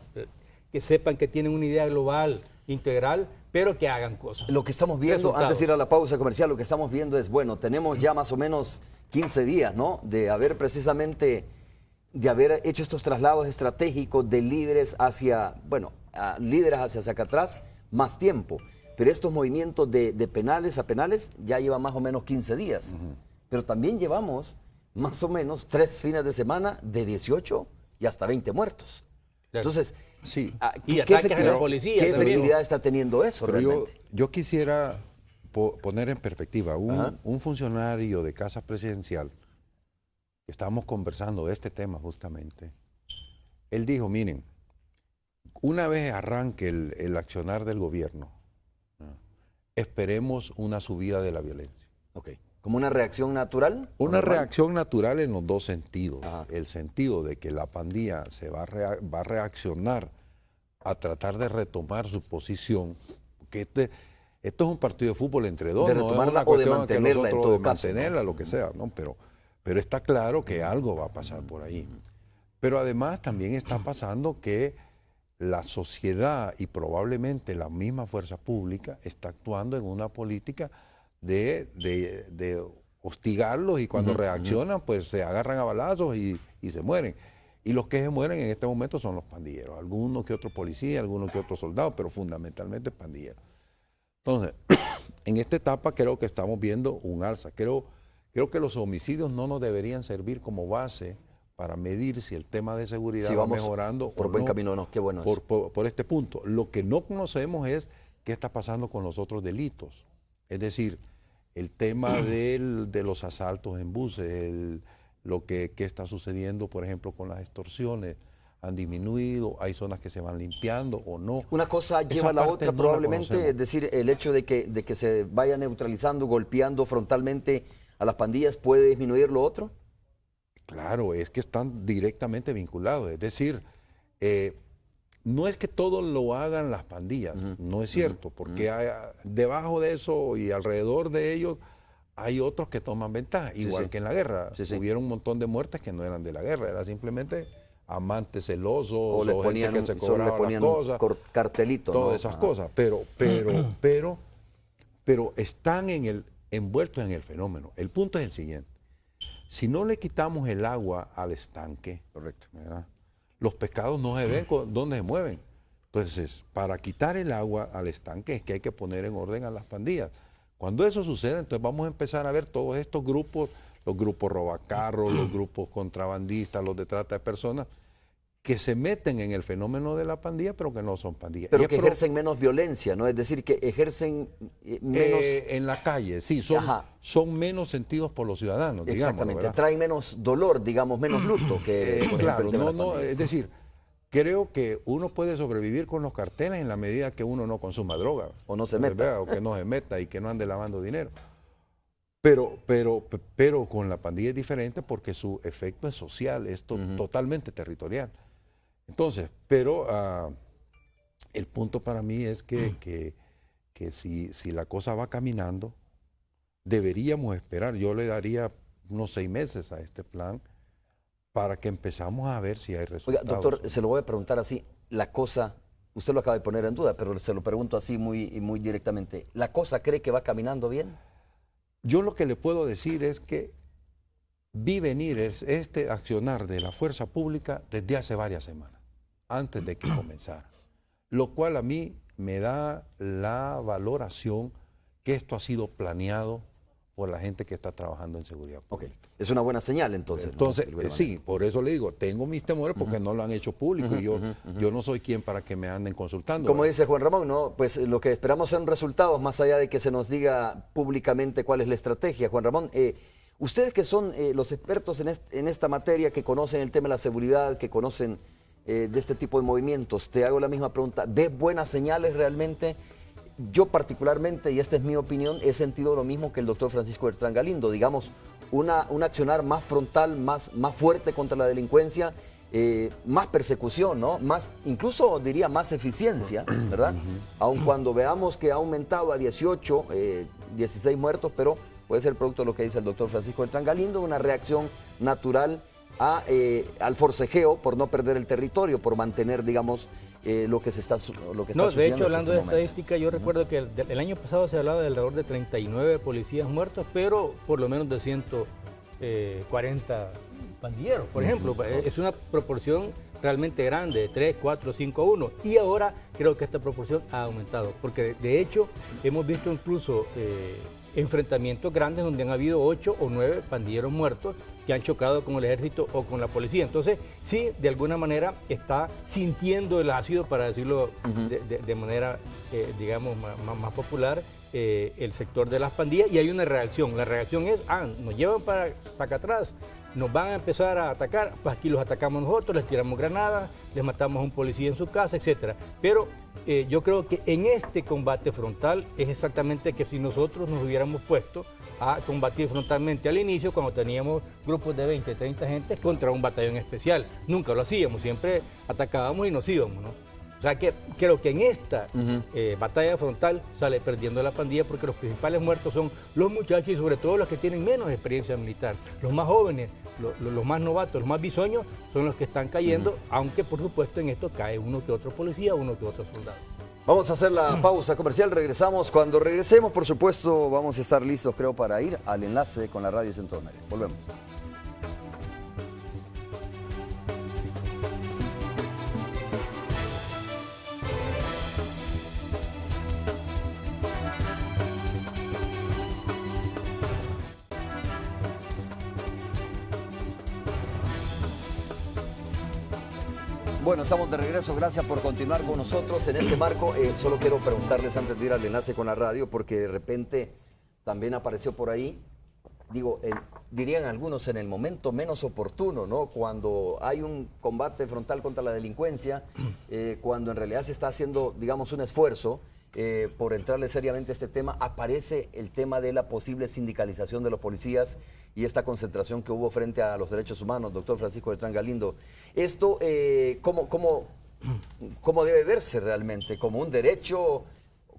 que sepan que tienen una idea global, integral, pero que hagan cosas. Lo que estamos viendo, antes de ir a la pausa comercial, lo que estamos viendo es, bueno, tenemos ya más o menos 15 días, ¿no? De haber precisamente, de haber hecho estos traslados estratégicos de líderes hacia, bueno, líderes hacia Zacatrás, más tiempo. Pero estos movimientos de penales a penales ya llevan más o menos 15 días. Pero también llevamos más o menos 3 fines de semana de 18 y hasta 20 muertos. Entonces, sí. ¿Qué efectividad está teniendo eso realmente? Yo quisiera poner en perspectiva, un funcionario de Casa Presidencial, que estábamos conversando de este tema justamente, él dijo, miren, una vez arranque el accionar del gobierno, esperemos una subida de la violencia. Ok. ¿Como una reacción natural? Una reacción natural en los dos sentidos. El sentido de que la pandilla se va a reaccionar a tratar de retomar su posición, que esto es un partido de fútbol entre dos. De retomarla no o de mantenerla en todo caso. Mantenerla, lo que sea, ¿no? Pero está claro que algo va a pasar por ahí. Pero además también está pasando que la sociedad y probablemente la misma fuerza pública está actuando en una política de hostigarlos y cuando reaccionan pues se agarran a balazos y se mueren. Y los que se mueren en este momento son los pandilleros, algunos que otros policías, algunos que otros soldados, pero fundamentalmente pandilleros. Entonces, en esta etapa creo que estamos viendo un alza. Creo que los homicidios no nos deberían servir como base para medir si el tema de seguridad va mejorando por buen camino, no, qué bueno por este punto. Lo que no conocemos es qué está pasando con los otros delitos. Es decir, el tema de los asaltos en buses, qué está sucediendo, por ejemplo, con las extorsiones, han disminuido, hay zonas que se van limpiando o no. Una cosa lleva a la otra probablemente, es decir, el hecho de que se vaya neutralizando, golpeando frontalmente a las pandillas, ¿puede disminuir lo otro? Claro, es que están directamente vinculados, es decir, no es que todo lo hagan las pandillas, no es cierto, porque debajo de eso y alrededor de ellos hay otros que toman ventaja, igual que en la guerra. Hubieron un montón de muertes que no eran de la guerra, era simplemente amantes celosos o le ponían, gente que se cobraba las cosas, cartelito, todas esas cosas, pero están envueltos en el fenómeno. El punto es el siguiente: si no le quitamos el agua al estanque, ¿verdad?, los pescados no se ven dónde se mueven. Entonces, para quitar el agua al estanque es que hay que poner en orden a las pandillas. Cuando eso sucede, entonces vamos a empezar a ver todos estos grupos, los grupos robacarros, los grupos contrabandistas, los de trata de personas, que se meten en el fenómeno de la pandilla, pero que no son pandillas. Pero que ejercen menos violencia, ¿no? Es decir, que ejercen menos... en la calle, sí, son menos sentidos por los ciudadanos, digamos. Exactamente, ¿verdad? traen menos dolor, digamos, menos luto que... por ejemplo, Claro, el tema de las es pandillas. decir, creo que uno puede sobrevivir con los carteles en la medida que uno no consuma droga. O no se meta. O que no se meta y que no ande lavando dinero. Pero con la pandilla es diferente porque su efecto es social, es totalmente territorial. Entonces, pero el punto para mí es que si la cosa va caminando, deberíamos esperar. Yo le daría unos 6 meses a este plan para que empezamos a ver si hay resultados. Oiga, doctor, se lo voy a preguntar así. La cosa, usted lo acaba de poner en duda, pero se lo pregunto así muy directamente. ¿La cosa cree que va caminando bien? Yo lo que le puedo decir es que vi venir este accionar de la fuerza pública desde hace varias semanas, antes de que comenzara. Lo cual a mí me da la valoración que esto ha sido planeado por la gente que está trabajando en seguridad pública. Ok, es una buena señal entonces. Entonces, ¿no? sí, por eso le digo, tengo mis temores porque no lo han hecho público y yo no soy quien para que me anden consultando. Como dice Juan Ramón, ¿no? Pues lo que esperamos son resultados, más allá de que se nos diga públicamente cuál es la estrategia. Juan Ramón, ustedes que son los expertos en esta materia, que conocen el tema de la seguridad, que conocen de este tipo de movimientos, te hago la misma pregunta. ¿Ves buenas señales realmente? Yo particularmente, y esta es mi opinión, he sentido lo mismo que el doctor Francisco Bertrán Galindo, digamos, un accionar más frontal, más fuerte contra la delincuencia, más persecución, ¿no? Incluso diría más eficiencia, ¿verdad? Aun cuando veamos que ha aumentado a 18, 16 muertos, pero puede ser producto de lo que dice el doctor Francisco Bertrán Galindo, una reacción natural al forcejeo por no perder el territorio, por mantener, digamos, lo que está sucediendo. De hecho, hablando de estadística, yo recuerdo que el año pasado se hablaba de alrededor de 39 policías muertos, pero por lo menos de 140 pandilleros, por ejemplo. Es una proporción realmente grande, de 3, 4, 5 a 1. Y ahora creo que esta proporción ha aumentado, porque de hecho hemos visto incluso enfrentamientos grandes donde han habido 8 o 9 pandilleros muertos que han chocado con el ejército o con la policía. Entonces, sí, de alguna manera está sintiendo el ácido, para decirlo de manera, digamos, más popular, el sector de las pandillas, y hay una reacción. La reacción es, nos llevan para acá atrás, nos van a empezar a atacar, pues aquí los atacamos nosotros, les tiramos granadas, les matamos a un policía en su casa, etcétera. Pero yo creo que en este combate frontal es exactamente que si nosotros nos hubiéramos puesto a combatir frontalmente al inicio, cuando teníamos grupos de 20, 30 gente contra un batallón especial. Nunca lo hacíamos, siempre atacábamos y nos íbamos, ¿no? O sea que creo que en esta batalla frontal sale perdiendo la pandilla, porque los principales muertos son los muchachos y sobre todo los que tienen menos experiencia militar. Los más jóvenes, los más novatos, los más bisoños son los que están cayendo, aunque por supuesto en esto cae uno que otro policía, uno que otro soldado. Vamos a hacer la pausa comercial, regresamos. Cuando regresemos, por supuesto, vamos a estar listos, creo, para ir al enlace con la Radio Centro América. Volvemos. Bueno, estamos de regreso, gracias por continuar con nosotros en este marco. Solo quiero preguntarles antes de ir al enlace con la radio, porque de repente también apareció por ahí, dirían algunos, en el momento menos oportuno, ¿no? Cuando hay un combate frontal contra la delincuencia, cuando en realidad se está haciendo, digamos, un esfuerzo por entrarle seriamente a este tema, aparece el tema de la posible sindicalización de los policías y esta concentración que hubo frente a los derechos humanos, doctor Francisco Bertrán Galindo. Esto, ¿cómo debe verse realmente? ¿Como un derecho,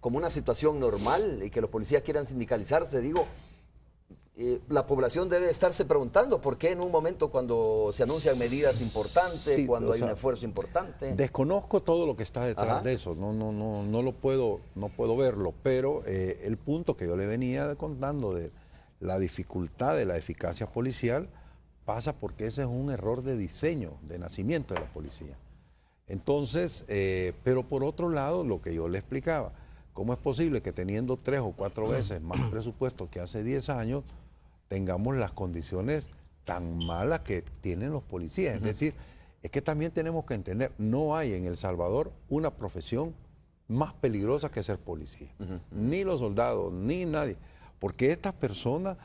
como una situación normal y que los policías quieran sindicalizarse? Digo, la población debe estarse preguntando por qué en un momento cuando se anuncian medidas importantes, sí, cuando hay un esfuerzo importante. Desconozco todo lo que está detrás de eso, no lo puedo, no puedo verlo, pero el punto que yo le venía contando de la dificultad de la eficacia policial pasa porque ese es un error de diseño, de nacimiento de la policía. Entonces, pero por otro lado, lo que yo le explicaba, ¿cómo es posible que teniendo 3 o 4 veces más presupuesto que hace 10 años, tengamos las condiciones tan malas que tienen los policías. Es decir, es que también tenemos que entender, no hay en El Salvador una profesión más peligrosa que ser policía. Ni los soldados, ni nadie. Porque estas personas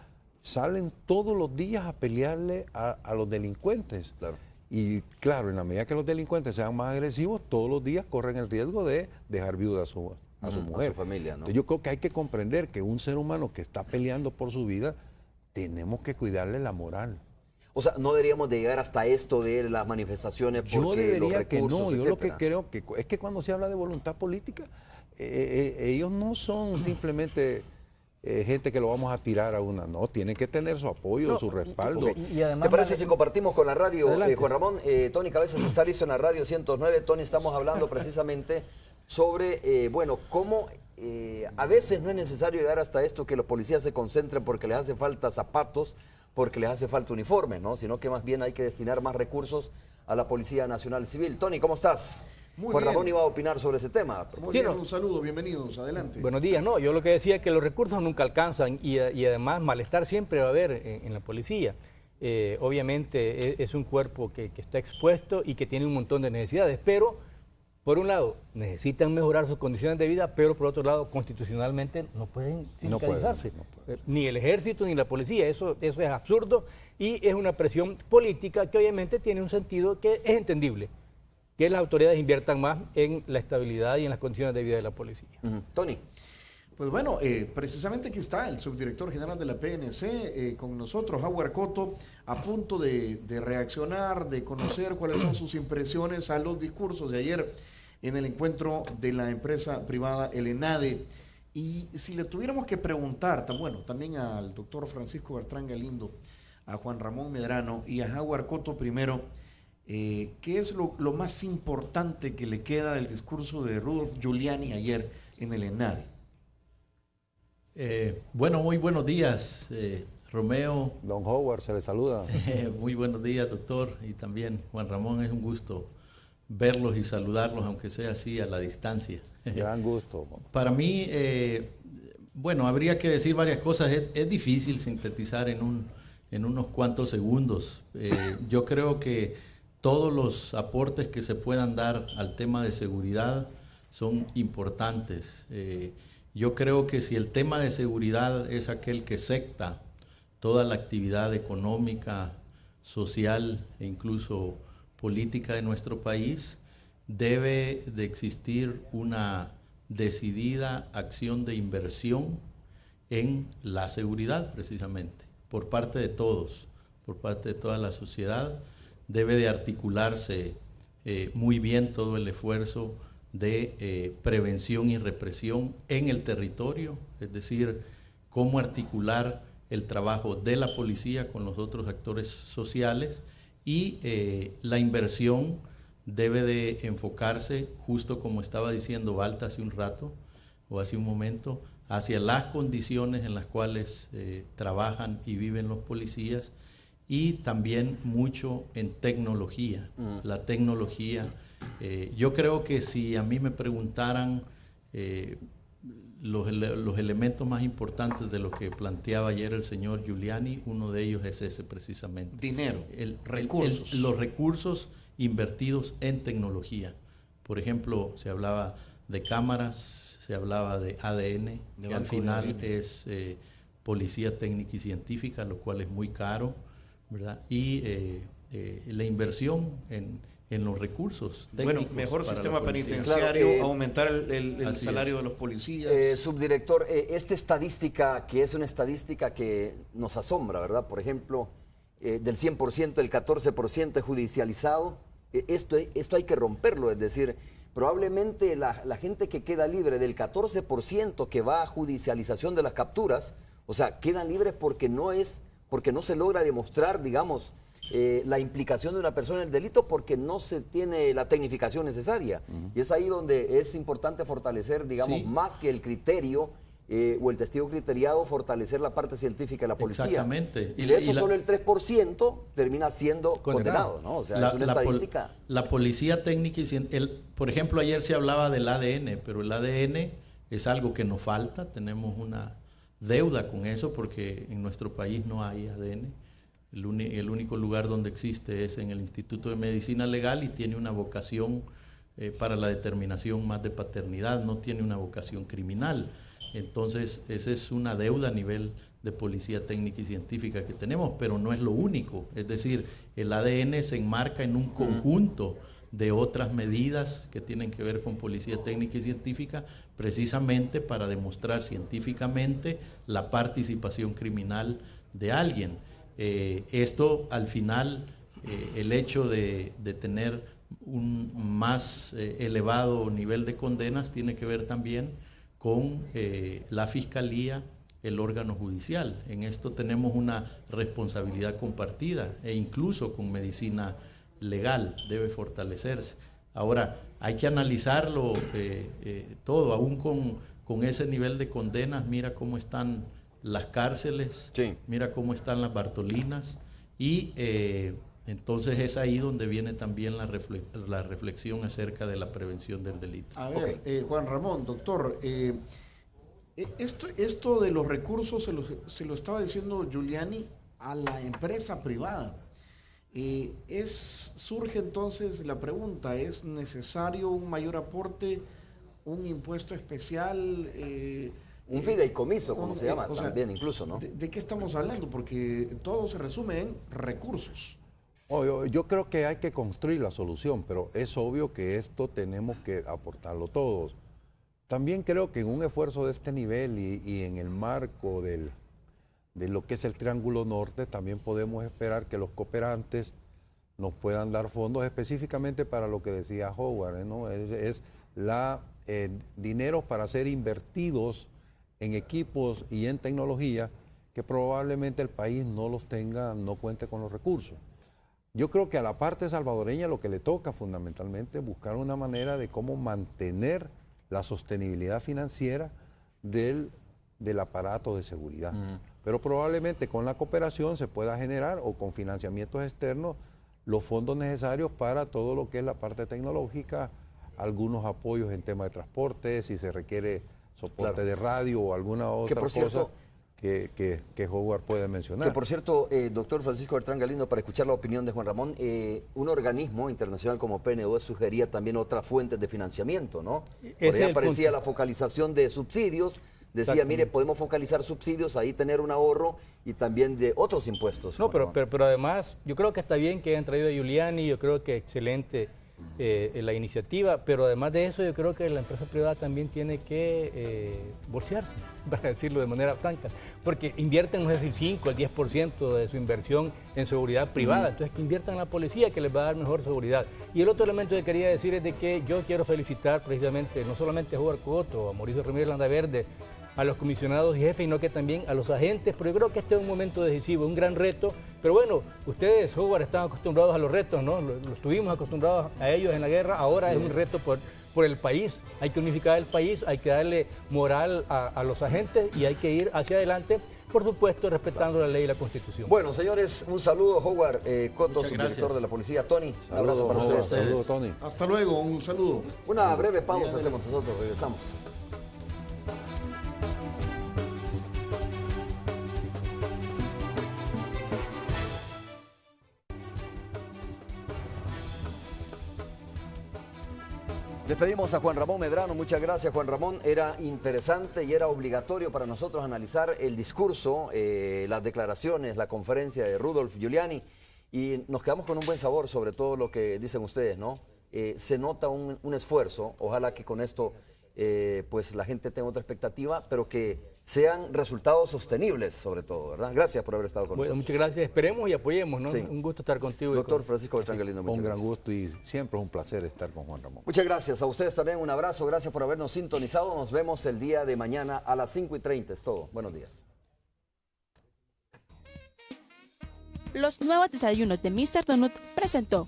salen todos los días a pelearle a los delincuentes. Claro. Y claro, en la medida que los delincuentes sean más agresivos, todos los días corren el riesgo de dejar viuda a su mujer. A su familia, ¿no? Entonces, yo creo que hay que comprender que un ser humano que está peleando por su vida, tenemos que cuidarle la moral. O sea, no deberíamos de llegar hasta esto de las manifestaciones porque Yo debería los que recursos, no, yo lo que etcétera. creo que es que cuando se habla de voluntad política, ellos no son simplemente gente que lo vamos a tirar a una, no, tienen que tener su apoyo, su respaldo. Y además, ¿Te parece si compartimos con la radio, Adelante. Juan Ramón? Tony Cabezas está listo en la radio 109. Tony, estamos hablando precisamente sobre, bueno, cómo a veces no es necesario llegar hasta esto, que los policías se concentren porque les hace falta zapatos, porque les hace falta uniforme, ¿no? Sino que más bien hay que destinar más recursos a la Policía Nacional Civil. Tony, ¿cómo estás? Muy Juan bien. Ramón iba a opinar sobre ese tema. Muy Sí, bien, no. un saludo, bienvenidos, adelante. Buenos días, no, yo lo que decía es que los recursos nunca alcanzan y además malestar siempre va a haber en la policía. Obviamente es un cuerpo que está expuesto y que tiene un montón de necesidades, pero por un lado necesitan mejorar sus condiciones de vida, pero por otro lado constitucionalmente no pueden sindicalizarse. no pueden. Ni el ejército ni la policía, eso es absurdo y es una presión política que obviamente tiene un sentido que es entendible, que las autoridades inviertan más en la estabilidad y en las condiciones de vida de la policía. Tony. Pues bueno, precisamente aquí está el subdirector general de la PNC con nosotros, Howard Cotto, a punto de reaccionar, de conocer cuáles son sus impresiones a los discursos de ayer en el encuentro de la empresa privada el ENADE. Y si le tuviéramos que preguntar, también al doctor Francisco Bertrán Galindo, a Juan Ramón Medrano y a Howard Cotto primero, ¿qué es lo más importante que le queda del discurso de Rudolph Giuliani ayer en el ENADE? Bueno, muy buenos días, Romeo. Don Howard, se le saluda. Muy buenos días, doctor, y también Juan Ramón. Es un gusto verlos y saludarlos, aunque sea así a la distancia. Gran gusto. Para mí, bueno, habría que decir varias cosas. Es difícil sintetizar en unos cuantos segundos. Yo creo que todos los aportes que se puedan dar al tema de seguridad son importantes. Yo creo que si el tema de seguridad es aquel que secta toda la actividad económica, social e incluso política de nuestro país, debe de existir una decidida acción de inversión en la seguridad precisamente, por parte de todos, por parte de toda la sociedad. Debe de articularse muy bien todo el esfuerzo de prevención y represión en el territorio, es decir, cómo articular el trabajo de la policía con los otros actores sociales y la inversión debe de enfocarse, justo como estaba diciendo Balta hace un rato o hace un momento, hacia las condiciones en las cuales trabajan y viven los policías y también mucho en tecnología, la tecnología. Yo creo que si a mí me preguntaran los elementos más importantes de lo que planteaba ayer el señor Giuliani, uno de ellos es ese precisamente. Dinero, recursos. Los recursos invertidos en tecnología. Por ejemplo, se hablaba de cámaras, se hablaba de ADN, que al final es policía técnica y científica, lo cual es muy caro, ¿verdad? Y la inversión en los recursos técnicos. Bueno, mejor para sistema la policía. penitenciario, Claro, aumentar el así salario es. de los policías. Subdirector, esta estadística, que es una estadística que nos asombra, ¿verdad? Por ejemplo, del 100%, el 14% es judicializado. Esto hay que romperlo, es decir, probablemente la gente que queda libre del 14% que va a judicialización de las capturas, o sea, quedan libres porque no se logra demostrar, digamos, la implicación de una persona en el delito porque no se tiene la tecnificación necesaria. Y es ahí donde es importante fortalecer, digamos, Sí. más que el criterio o el testigo criteriado, fortalecer la parte científica de la policía. Exactamente. Y de eso solo el 3% termina siendo condenado, ¿no? O sea, es una estadística. La policía técnica y por ejemplo, ayer se hablaba del ADN, pero el ADN es algo que nos falta. Tenemos una deuda con eso porque en nuestro país no hay ADN. El único lugar donde existe es en el Instituto de Medicina Legal y tiene una vocación para la determinación más de paternidad, no tiene una vocación criminal. Entonces, esa es una deuda a nivel de policía técnica y científica que tenemos, pero no es lo único. Es decir, el ADN se enmarca en un conjunto de otras medidas que tienen que ver con policía técnica y científica, precisamente para demostrar científicamente la participación criminal de alguien. Esto, al final, el hecho de tener un más elevado nivel de condenas tiene que ver también con la Fiscalía, el órgano judicial. En esto tenemos una responsabilidad compartida e incluso con medicina legal debe fortalecerse. Ahora, hay que analizarlo todo, aún con ese nivel de condenas. Mira cómo están las cárceles, sí. Mira cómo están las Bartolinas y entonces es ahí donde viene también la reflexión acerca de la prevención del delito. A ver, Juan Ramón, doctor, esto de los recursos se lo estaba diciendo Giuliani a la empresa privada. Surge entonces la pregunta, ¿es necesario un mayor aporte, un impuesto especial? Un fideicomiso, como se llama, también incluso, ¿no? ¿De qué estamos hablando? Porque todo se resume en recursos. Yo creo que hay que construir la solución, pero es obvio que esto tenemos que aportarlo todos. También creo que en un esfuerzo de este nivel y en el marco de lo que es el Triángulo Norte, también podemos esperar que los cooperantes nos puedan dar fondos específicamente para lo que decía Howard, ¿no? Es dinero para ser invertidos en equipos y en tecnología que probablemente el país no los tenga, no cuente con los recursos. Yo creo que a la parte salvadoreña lo que le toca fundamentalmente es buscar una manera de cómo mantener la sostenibilidad financiera del aparato de seguridad. Pero probablemente con la cooperación se pueda generar o con financiamientos externos los fondos necesarios para todo lo que es la parte tecnológica, algunos apoyos en tema de transporte, si se requiere soporte de radio o alguna otra cosa que Howard puede mencionar. Que por cierto, doctor Francisco Bertrán Galindo, para escuchar la opinión de Juan Ramón, un organismo internacional como PNUD sugería también otras fuentes de financiamiento, ¿no? Por ahí aparecía la focalización de subsidios, decía, mire, podemos focalizar subsidios, ahí tener un ahorro y también de otros impuestos. No, pero además, yo creo que está bien que hayan traído a Giuliani, yo creo que excelente la iniciativa, pero además de eso yo creo que la empresa privada también tiene que bolsearse, para decirlo de manera franca, porque invierten, no sé si el 5, el 10% de su inversión en seguridad privada, entonces que inviertan en la policía que les va a dar mejor seguridad. Y el otro elemento que quería decir es de que yo quiero felicitar precisamente no solamente a Howard Coto, a Mauricio Ramírez Landaverde, a los comisionados y jefes, sino que también a los agentes, porque yo creo que este es un momento decisivo, un gran reto, pero bueno, ustedes, Howard, están acostumbrados a los retos, ¿no? Los tuvimos acostumbrados a ellos en la guerra, ahora es un reto por el país, hay que unificar el país, hay que darle moral a los agentes y hay que ir hacia adelante, por supuesto, respetando la ley y la Constitución. Bueno, señores, un saludo, Howard Coto, subdirector de la policía. Tony, un abrazo para ustedes. Saludos, Tony. Hasta luego, un saludo. Una breve pausa hacemos nosotros, regresamos. Despedimos a Juan Ramón Medrano, muchas gracias Juan Ramón, era interesante y era obligatorio para nosotros analizar el discurso, las declaraciones, la conferencia de Rudolph Giuliani y nos quedamos con un buen sabor sobre todo lo que dicen ustedes, ¿no? Se nota un esfuerzo, ojalá que con esto pues la gente tenga otra expectativa, pero que sean resultados sostenibles sobre todo, ¿verdad? Gracias por haber estado con nosotros. Muchas gracias, esperemos y apoyemos, ¿no? Sí. Un gusto estar contigo. Doctor Francisco Bertrán Galindo, muchas gracias. Un gran gusto y siempre es un placer estar con Juan Ramón. Muchas gracias, a ustedes también un abrazo, gracias por habernos sintonizado, nos vemos el día de mañana a las 5:30, es todo, buenos días. Los nuevos desayunos de Mr. Donut presentó.